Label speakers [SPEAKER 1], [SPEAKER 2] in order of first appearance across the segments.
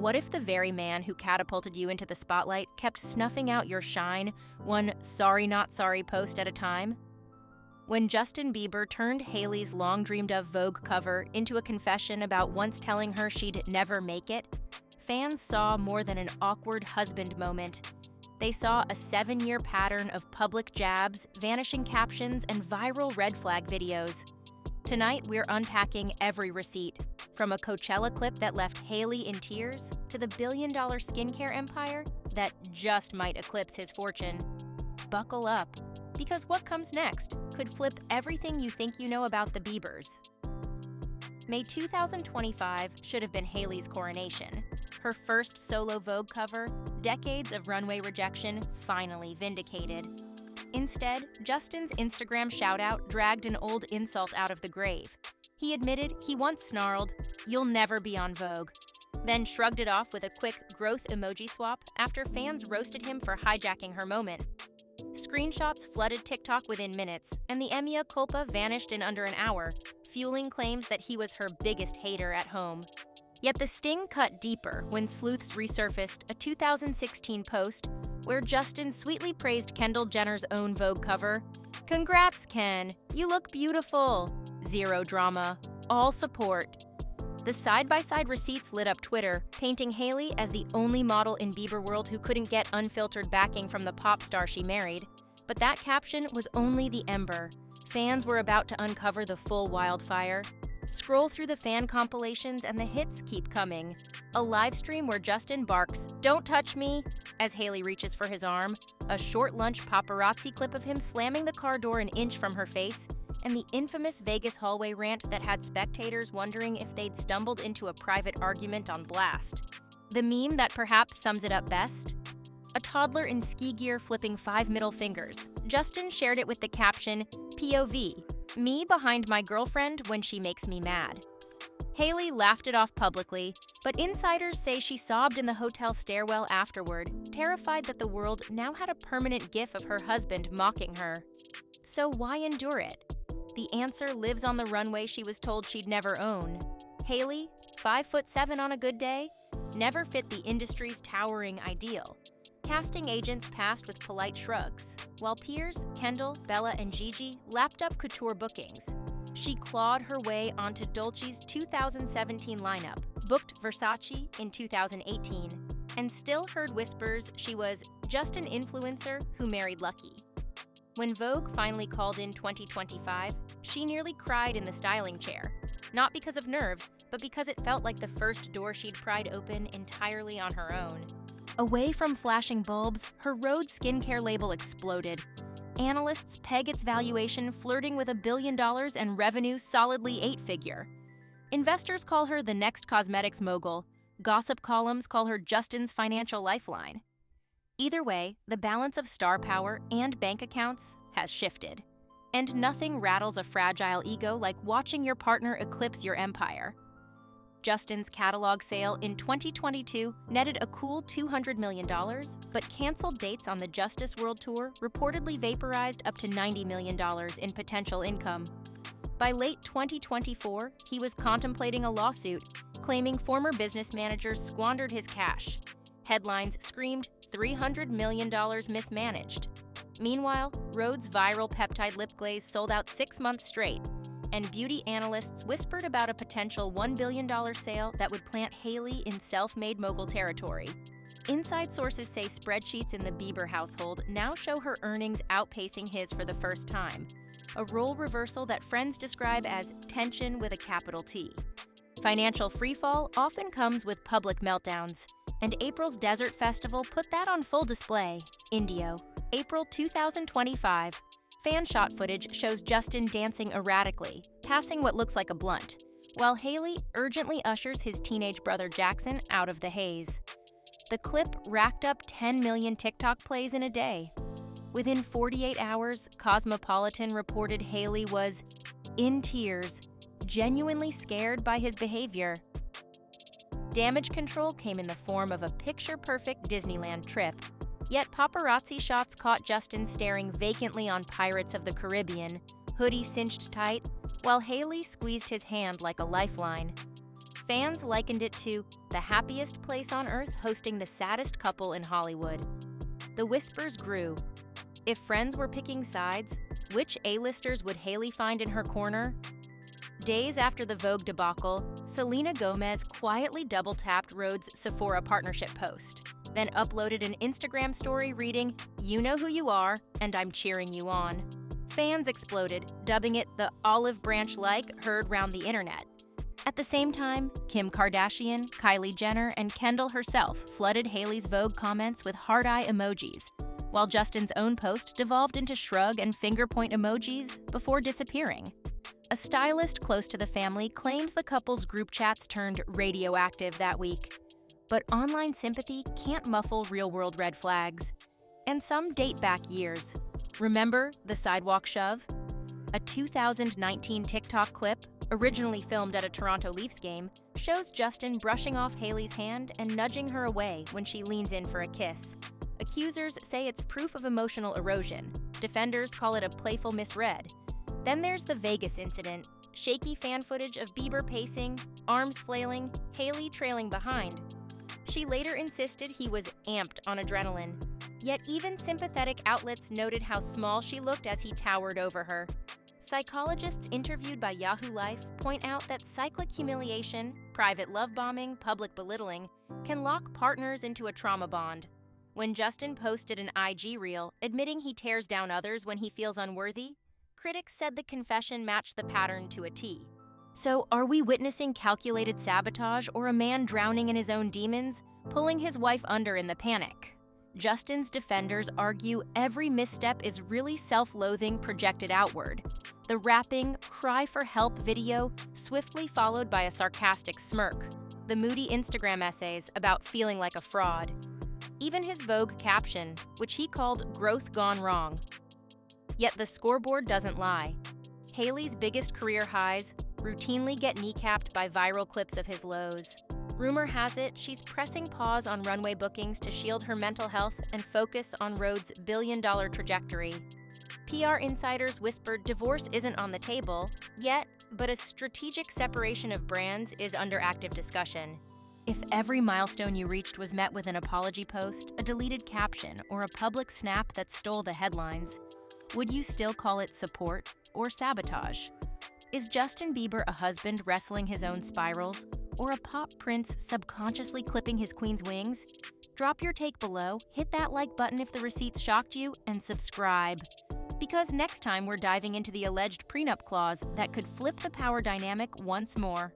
[SPEAKER 1] What if the very man who catapulted you into the spotlight kept snuffing out your shine, one sorry not sorry post at a time? When Justin Bieber turned Hailey's long-dreamed-of Vogue cover into a confession about once telling her she'd never make it, fans saw more than an awkward husband moment. They saw a 7-year pattern of public jabs, vanishing captions, and viral red flag videos. Tonight, we're unpacking every receipt, from a Coachella clip that left Hailey in tears to the billion-dollar skincare empire that just might eclipse his fortune. Buckle up, because what comes next could flip everything you think you know about the Biebers. May 2025 should have been Hailey's coronation. Her first solo Vogue cover, decades of runway rejection finally vindicated. Instead, Justin's Instagram shout-out dragged an old insult out of the grave. He admitted he once snarled, "You'll never be on Vogue," then shrugged it off with a quick growth emoji swap after fans roasted him for hijacking her moment. Screenshots flooded TikTok within minutes, and the mea culpa vanished in under an hour, fueling claims that he was her biggest hater at home. Yet the sting cut deeper when sleuths resurfaced a 2016 post where Justin sweetly praised Kendall Jenner's own Vogue cover. "Congrats, Ken! You look beautiful!" Zero drama, all support. The side-by-side receipts lit up Twitter, painting Hailey as the only model in Bieber world who couldn't get unfiltered backing from the pop star she married. But that caption was only the ember. Fans were about to uncover the full wildfire. Scroll through the fan compilations and the hits keep coming. A live stream where Justin barks, "Don't touch me," as Hailey reaches for his arm, a short lunch paparazzi clip of him slamming the car door an inch from her face, and the infamous Vegas hallway rant that had spectators wondering if they'd stumbled into a private argument on blast. The meme that perhaps sums it up best? A toddler in ski gear flipping 5 middle fingers. Justin shared it with the caption, "POV, me behind my girlfriend when she makes me mad." Hailey laughed it off publicly, but insiders say she sobbed in the hotel stairwell afterward, terrified that the world now had a permanent gif of her husband mocking her. So why endure it? The answer lives on the runway she was told she'd never own. Hailey, 5'7" on a good day, never fit the industry's towering ideal. Casting agents passed with polite shrugs, while peers, Kendall, Bella, and Gigi, lapped up couture bookings. She clawed her way onto Dolce's 2017 lineup, booked Versace in 2018, and still heard whispers she was just an influencer who married Lucky. When Vogue finally called in 2025, she nearly cried in the styling chair, not because of nerves, but because it felt like the first door she'd pried open entirely on her own. Away from flashing bulbs, her Rhode skincare label exploded. Analysts peg its valuation flirting with $1 billion and revenue solidly 8-figure. Investors call her the next cosmetics mogul. Gossip columns call her Justin's financial lifeline. Either way, the balance of star power and bank accounts has shifted. And nothing rattles a fragile ego like watching your partner eclipse your empire. Justin's catalog sale in 2022 netted a cool $200 million, but canceled dates on the Justice World Tour reportedly vaporized up to $90 million in potential income. By late 2024, he was contemplating a lawsuit, claiming former business managers squandered his cash. Headlines screamed $300 million mismanaged. Meanwhile, Rhode's viral peptide lip glaze sold out 6 months straight, and beauty analysts whispered about a potential $1 billion sale that would plant Hailey in self-made mogul territory. Inside sources say spreadsheets in the Bieber household now show her earnings outpacing his for the first time, a role reversal that friends describe as tension with a capital T. Financial freefall often comes with public meltdowns, and April's Desert Festival put that on full display. Indio, April 2025. Fan shot footage shows Justin dancing erratically, passing what looks like a blunt, while Hailey urgently ushers his teenage brother Jackson out of the haze. The clip racked up 10 million TikTok plays in a day. Within 48 hours, Cosmopolitan reported Hailey was in tears, genuinely scared by his behavior. Damage control came in the form of a picture-perfect Disneyland trip. Yet paparazzi shots caught Justin staring vacantly on Pirates of the Caribbean, hoodie cinched tight, while Hailey squeezed his hand like a lifeline. Fans likened it to the happiest place on earth hosting the saddest couple in Hollywood. The whispers grew. If friends were picking sides, which A-listers would Hailey find in her corner? Days after the Vogue debacle, Selena Gomez quietly double-tapped Rhodes' Sephora partnership post, then uploaded an Instagram story reading, "You know who you are, and I'm cheering you on." Fans exploded, dubbing it the olive branch-like heard round the internet. At the same time, Kim Kardashian, Kylie Jenner, and Kendall herself flooded Hailey's Vogue comments with heart-eye emojis, while Justin's own post devolved into shrug and finger-point emojis before disappearing. A stylist close to the family claims the couple's group chats turned radioactive that week. But online sympathy can't muffle real-world red flags. And some date back years. Remember the sidewalk shove? A 2019 TikTok clip, originally filmed at a Toronto Leafs game, shows Justin brushing off Hailey's hand and nudging her away when she leans in for a kiss. Accusers say it's proof of emotional erosion. Defenders call it a playful misread. Then there's the Vegas incident, shaky fan footage of Bieber pacing, arms flailing, Hailey trailing behind. She later insisted he was amped on adrenaline. Yet even sympathetic outlets noted how small she looked as he towered over her. Psychologists interviewed by Yahoo Life point out that cyclic humiliation, private love bombing, public belittling can lock partners into a trauma bond. When Justin posted an IG reel admitting he tears down others when he feels unworthy, critics said the confession matched the pattern to a T. So are we witnessing calculated sabotage or a man drowning in his own demons, pulling his wife under in the panic? Justin's defenders argue every misstep is really self-loathing projected outward. The rapping, cry for help video swiftly followed by a sarcastic smirk. The moody Instagram essays about feeling like a fraud. Even his Vogue caption, which he called "growth gone wrong." Yet the scoreboard doesn't lie. Hailey's biggest career highs routinely get kneecapped by viral clips of his lows. Rumor has it she's pressing pause on runway bookings to shield her mental health and focus on Rhodes' billion-dollar trajectory. PR insiders whispered divorce isn't on the table yet, but a strategic separation of brands is under active discussion. If every milestone you reached was met with an apology post, a deleted caption, or a public snap that stole the headlines, would you still call it support or sabotage? Is Justin Bieber a husband wrestling his own spirals, or a pop prince subconsciously clipping his queen's wings? Drop your take below, hit that like button if the receipts shocked you, and subscribe. Because next time we're diving into the alleged prenup clause that could flip the power dynamic once more.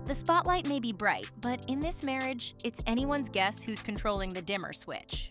[SPEAKER 1] The spotlight may be bright, but in this marriage, it's anyone's guess who's controlling the dimmer switch.